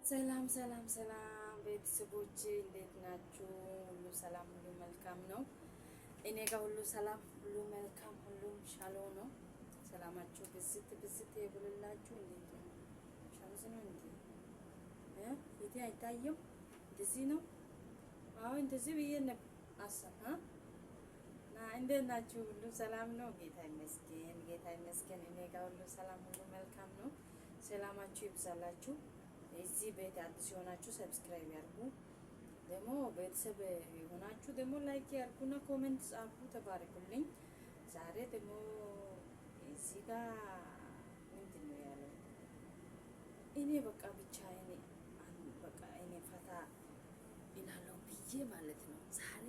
ሰላም ሰላም ሰላም ቤተሰቦቼ እንዴት ናችሁ? ሁሉ ሰላም፣ ሁሉ መልካም ነው። እኔ ጋር ሁሉ ሰላም፣ ሁሉ መልካም፣ ሁሉም ሻለው ነው። ሰላማችሁ ብዝት ብዝት ይብልላችሁ። እንዴት ነው? ሸምስ ነው እንዴ? ፊቴ አይታየም? እንደዚህ ነው። አዎ እንደዚህ ብዬ ነበር አሰፋ እና እንዴት ናችሁ? ሁሉ ሰላም ነው? ጌታ ይመስገን፣ ጌታ ይመስገን። እኔ ጋር ሁሉ ሰላም፣ ሁሉ መልካም ነው። ሰላማችሁ ይብዛላችሁ። እዚህ ቤት አዲስ የሆናችሁ ሰብስክራይብ ያርጉ። ደግሞ ቤተሰብ የሆናችሁ ደግሞ ላይክ ያርጉና ኮሜንት ጻፉ። ተባረኩልኝ። ዛሬ ደግሞ እዚህ ጋር ምንድን ነው ያለው? እኔ በቃ ብቻ እኔ ፈታ ይላለው ብዬ ማለት ነው። ዛሬ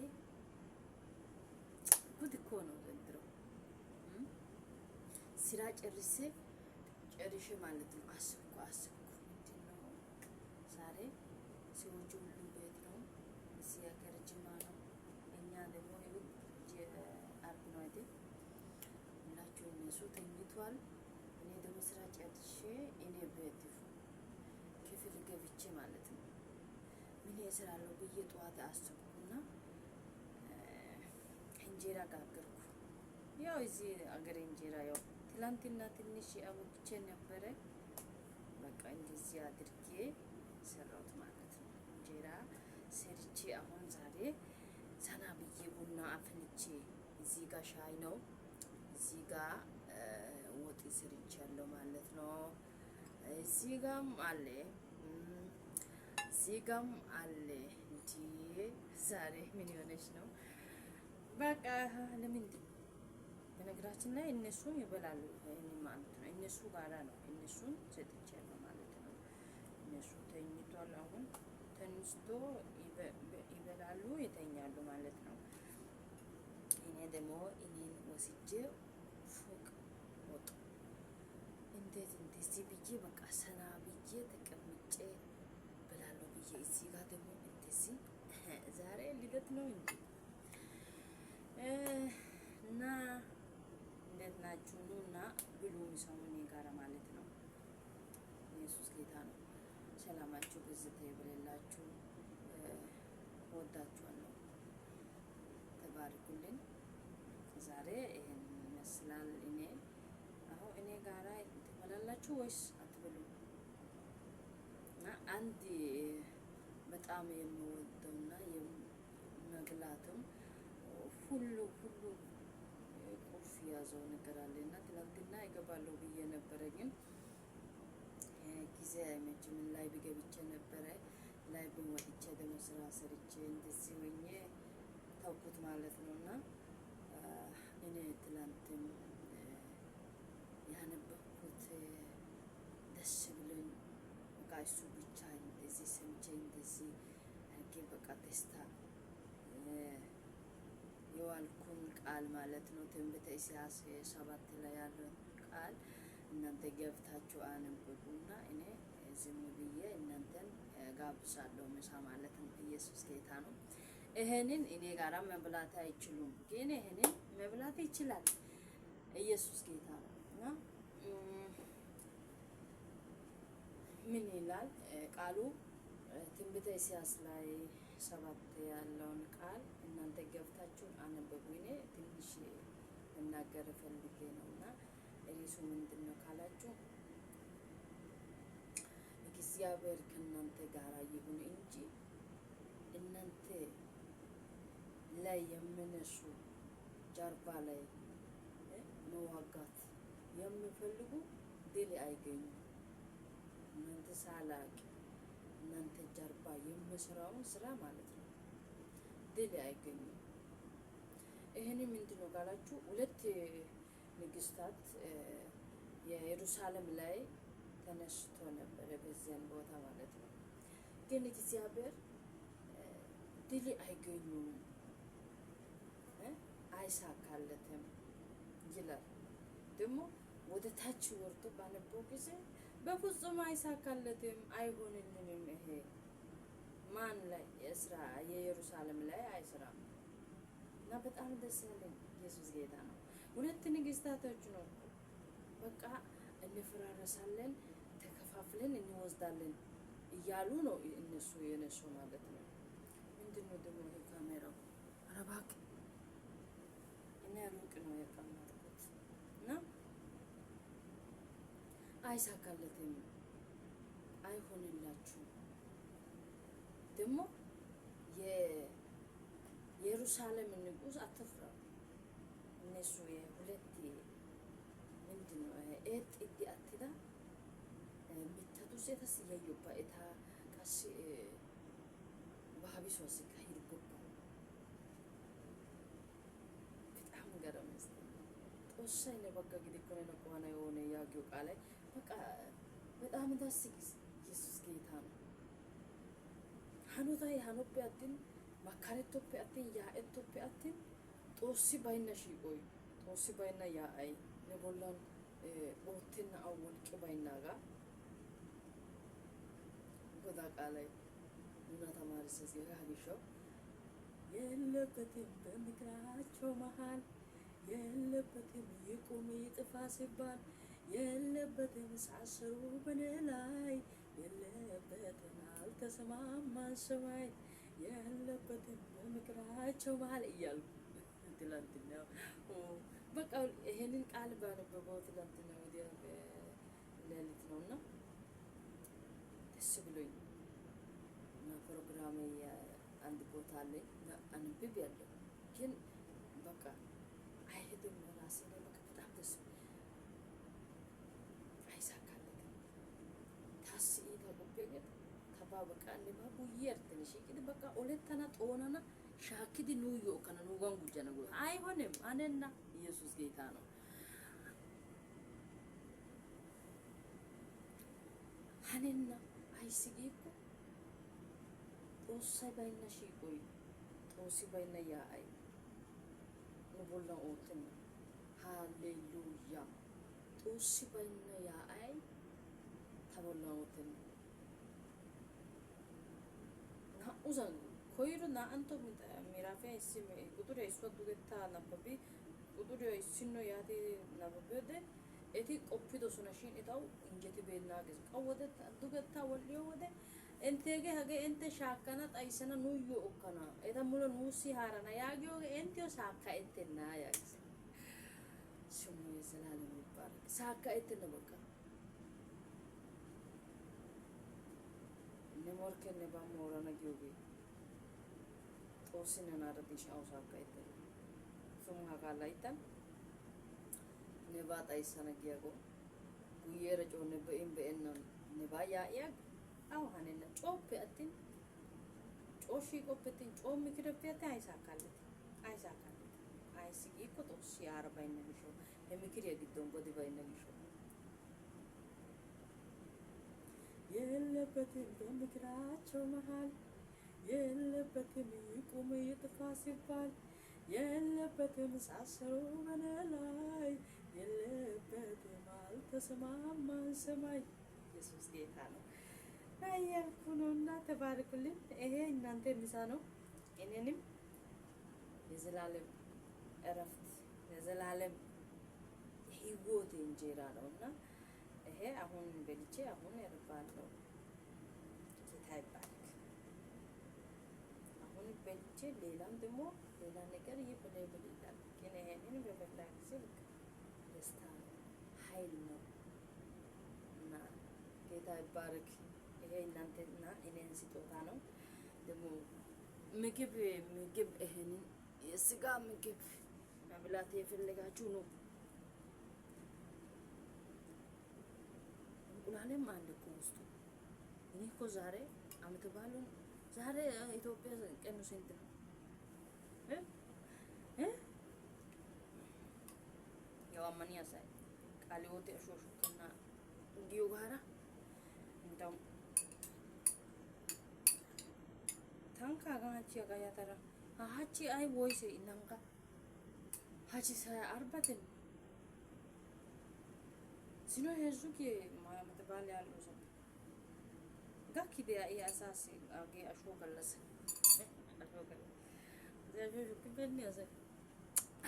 ጉድ እኮ ነው ዘንድሮ ስራ ጨርሼ ማለት ነው። አስብኩ ዛሬ ሰዎቹ ሁሉ ቤት ነው። እዚህ ሀገር ጅማ ነው። እኛ ደግሞ አርብ ነው አይደል? ሁላችሁ እነሱ ተኝቷል። እኔ ደግሞ ስራ ጨርሼ እኔ ቤት ክፍል ገብቼ ማለት ነው ምን እሰራለሁ ብዬ ጠዋት አሰብኩና እንጀራ ጋገርኩ። ያው እዚህ ሀገር እንጀራ ያው ትላንትና ትንሽ አቡክቼ ነበረ። በቃ እንደዚህ አድርጌ ሰራሁት ማለት ነው። እንጀራ ሰርቼ አሁን ዛሬ ሰና ብዬ ቡና አፍልቼ እዚህ ጋር ሻይ ነው፣ እዚህ ጋር ወጥ ሰርቻለሁ ማለት ነው። እዚህ ጋርም አለ፣ እዚህ ጋርም አለ። እንጂ ዛሬ ምን ሆነሽ ነው? በቃ ለምንድን በነገራችን ላይ እነሱም ይበላሉ ማለት ነው። እነሱ ጋራ ነው እነሱን ሰጥቻለሁ ማለት ነው። እነሱ ተኝቷል። አሁን ተነስቶ ይበላሉ፣ ይተኛሉ ማለት ነው። እኔ ደግሞ እኔን ወስጄ ፎቅ ወጥ እንደዚህ ብዬ በቃ ሰና ብዬ ተቀምጬ በላለሁ ብዬ እዚህ ጋር ደግሞ እንደዚህ ዛሬ ልደት ነው እንጂ እና እንዴት ናችሁ? እና ብሉ ሰሙን ጋራ ማለት ነው። ኢየሱስ ጌታ ነው። ሰላማችሁ ብዝት ይበልላችሁ። ወዳችኋለሁ። ተባረኩልኝ። ዛሬ ይሄን ይመስላል። እኔ ጋራ ትበላላችሁ ወይስ አትበሉ? እና አንድ በጣም የምወደውና የመግላትም ሁሉ ቁልፍ ያዘው ነገር አለና ትናንትና ይገባለሁ ብዬ ነበረ፣ ግን ጊዜ አይመችም። ላይ ገብቼ ነበረ ላይ ወጥቼ ደግሞ ስራ ሰርቼ እንደዚህ ሆኜ ታውቁት ማለት ነውና እኔ ትናንትም ያነበብኩት ደስ ብሎኝ በቃ እሱ ብቻ እንደዚህ ሰምቼ እንደዚህ አርጌ በቃ ደስታ የዋልኩን ቃል ማለት ነው። ትንቢተ ኢሳይያስ 7 ላይ ያለው ቃል እናንተ ገብታችሁ አንብቡና እኔ ዝም ብዬ እናንተን ጋብዛለሁ ምሳ ማለት ነው። ኢየሱስ ጌታ ነው። ይሄንን እኔ ጋራ መብላት አይችሉም፣ ግን ይሄንን መብላት ይችላል። ኢየሱስ ጌታ ነው። እና ምን ይላል ቃሉ? ትንቢተ ኢሳይያስ ላይ 7 ያለውን ቃል እናንተ ገብታችሁ አንብቡ። እኔ ትንሽ እናገር ፈልጌ ነውና እሪሱ ምንድነው ካላችሁ እግዚአብሔር ከእናንተ ጋር ይሁን እንጂ እናንተ ላይ የምነሱ ጀርባ ላይ መዋጋት የሚፈልጉ ድል አይገኙም። እናንተ ሳላቅ እናንተ ጀርባ የምሰራውን ስራ ማለት ነው ድል አይገኙም። ይሄን ምንድነው ካላችሁ ሁለት ንግስታት የኢየሩሳሌም ላይ ተነስቶ ነበረ በዚያን ቦታ ማለት ነው። ግን እግዚአብሔር ድል አይገኙም፣ አይሳካለትም ይላል። ደግሞ ወደ ታች ወርዶ ባነበው ጊዜ በፍጹም አይሳካለትም፣ አይሆንልንም። ይሄ ማን ላይ የኢየሩሳሌም ላይ አይሰራም። እና በጣም ደስ ያለኝ ኢየሱስ ጌታ ነው። ሁለት ንግስታቶች ነው በቃ እንፈራረሳለን፣ ተከፋፍለን እንወስዳለን እያሉ ነው እነሱ የነሱ ማለት ነው። ምንድነው ደግሞ ይሄ ካሜራው? ኧረ እባክህ እኔ ሩቅ ነው የቀመጥኩት እና አይሳካለትም፣ አይሆንላችሁም። ደግሞ የኢየሩሳሌም ንጉሥ አትፍራ። እነሱ የሁለት ምንድነው እጥዲ አትዳ ሚተቱ ሴተስ ያዩባ እታ ቀስ ባህቢስ ወስካ ይርጉባ በጣም ገረመኝ። ጦሳይ ነው በቃ ግዲ ኮነ ነው ቆና የሆነ ያጊው ቃል በቃ በጣም ደስ ኢየሱስ ጌታ ነው። ሀኖታይ ሀኖፕ ያትን ማካረቶፕ ያትን ያኤቶፕ ያትን ጦሲ ባይና ሺቆይ ጦሲ ባይና ያአይ ነቦላን ቦትና አወልቅ ባይናጋ ወዳ ቃላይ እና ተማሪስ ያጋግሽው የለበትም በምክራቸው መሃል የለበትም ይቁም ይጥፋ ሲባል የለበትም ሳስሩ በነላይ የለበትም አልተሰማማን ሰማይ የለበትም በምክራቸው መሃል እያሉ ትላንትና በቃ ይሄንን ቃል ባነበበው ትላንትና ወዲያ ሌሊት ነውና ደስ ብሎኝ እና ፕሮግራሜ አንድ ቦታ አለኝ አንብብ ያለው ግን በቃ አይሄድም ራሴ ላይ በቃ በጣም ደስ አይሳካለትም ታስይ ተቆበገት ተባበቃ ለባቡ ይርትንሽ ግን በቃ ኦለተና ጦናና ሻክዲ ኑዮ ከነ ኑጋን ጉጀና ጉ አይሆንም አነና ኢየሱስ ጌታ ነው። አነና አይስጊኩ ጦሳይ ባይና ሺቆይ ጦሲ ባይና ያአይ ንቦላ ኦትና ሃሌሉያ ጦሲ ባይና ያአይ ተቦላ ኦትና ና ኡዛን ኮይሩ ና አንቶ ሚራፊያ ይስም ቁጥር ይስወዱ ገታ ናበቢ ቁጥር ይስኖ ያቲ ናበበደ እቲ ቆፒዶ ሱናሽን እታው እንጀቲ በናገዝ ቀወደ ዱገታ ወልዮ ወደ እንቴገ ሀገ እንተ ሻካና ጣይሰና ኑዩ ኦከና እታ ሙሉ ኑሲ ሃራና ያጊዮ እንቴዮ ሳካ እንተና ያግስ ስሙ የዘላለም ይባረክ። ሳካ እንተና በቃ ነሞርከነ ባሞራና ጊዮቢ ጦስነ ናረዲሽ አው ሳካ እንተና ስሙ ሀካላይተን ነባ ጣይሰና ጊያጎ ጉየረ ጮነ በእም በእና ነባ ያያግ አው ሀነና ጮፕ አትን ጮሺ ቆፕትን ጮም ምክረፈተ አይሳካለት አይስጊ ቆጦስ ያርባይነ ልሾ ለምክር የግዶን ጎዲ ባይነ ልሾ የለበትም በምክራቸው መሃል የለበትም ይቁም ይጥፋ ሲባል የለበትም ሳሰሩ በነላይ የለበትም አልተሰማማን ሰማይ ኢየሱስ ጌታ ነው። አያልኩ ነውና ተባረኩልኝ። ይሄ እናንተ ምሳ ነው። እኔንም የዘላለም እረፍት የዘላለም ህይወት እንጀራ ነውና ይሄ አሁን በልቼ አሁን እርባለሁ። ጌታ ይባረክ። አሁን በልቼ ሌላም ደግሞ ሌላ ነገር ይበላል ይላል። ግን ይሄንን በበላ ጊዜ ደስታ ኃይል ነው እና ጌታ ይባረክ። ይሄ እናንተና እኔን ስጦታ ነው። ደግሞ ምግብ ይሄንን የስጋ ምግብ መብላት የፈለጋችሁ ነው። እንቁላልም አለ እኮ ውስጡ። እኔ እኮ ዛሬ አመት በዓሉን ዛሬ ኢትዮጵያ ቀኑ ስንት ነው? ያው አማንያ ሳይ ቃሊዮት ሾሹከና እንዲዩ ጋራ እንደው ታንካ ጋቺ ያጋያተራ አቺ አይ ወይስ እናንካ አቺ ሳይ አርባትን ሲኖ ሄዙኪ ማያመት ባል ያለው ሰው ጋኪ ዲያ ያሳሲ አጌ አሾ ከለሰ ዘጆ ከበኒ ያዘ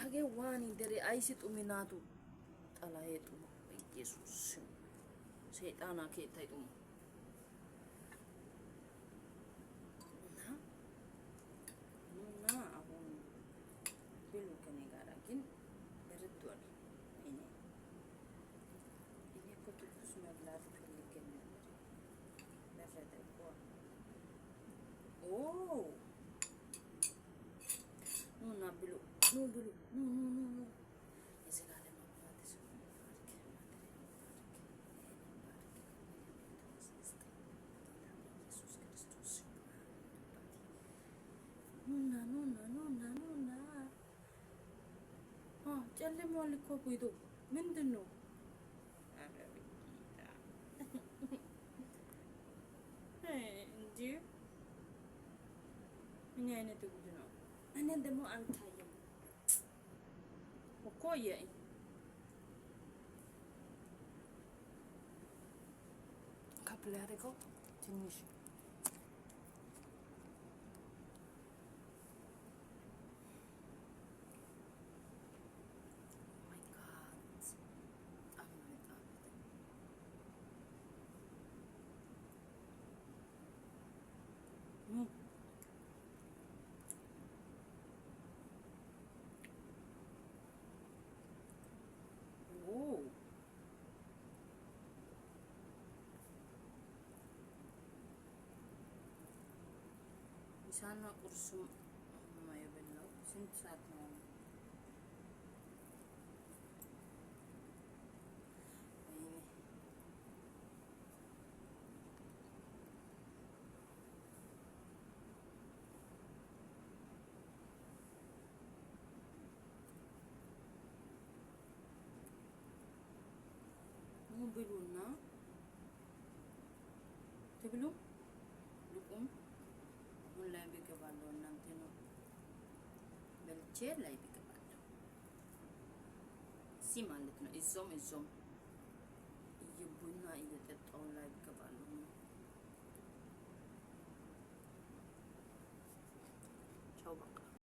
አጌ ዋኒ ደሬ አይሲ ጡሚናቱ ጠላየቱ ኢየሱስ ሰይጣና ከታይጡ ኑ የዘላለም አባት ስሙ ባርክ ኢየሱስ ክርስቶስ ኑና ጨልሟል እኮ ቤቱ ምንድን ነው? እንጂ ምን አይነት ጉድ ነው? እኔን ደግሞ አልታየም እኮ ካፕል ያደረገው ትንሽ ምሳና ቁርሱም የበላው ስንት ሰዓት ነው? ብሉና ትብሉ ልቁም አሁን ላይ ቢገባለሁ እናንተ ነው በልቼ ላይ ቢገባለሁ እዚህ ማለት ነው። እዞም እየቡና እየጠጣው ላይ ቢገባለሁ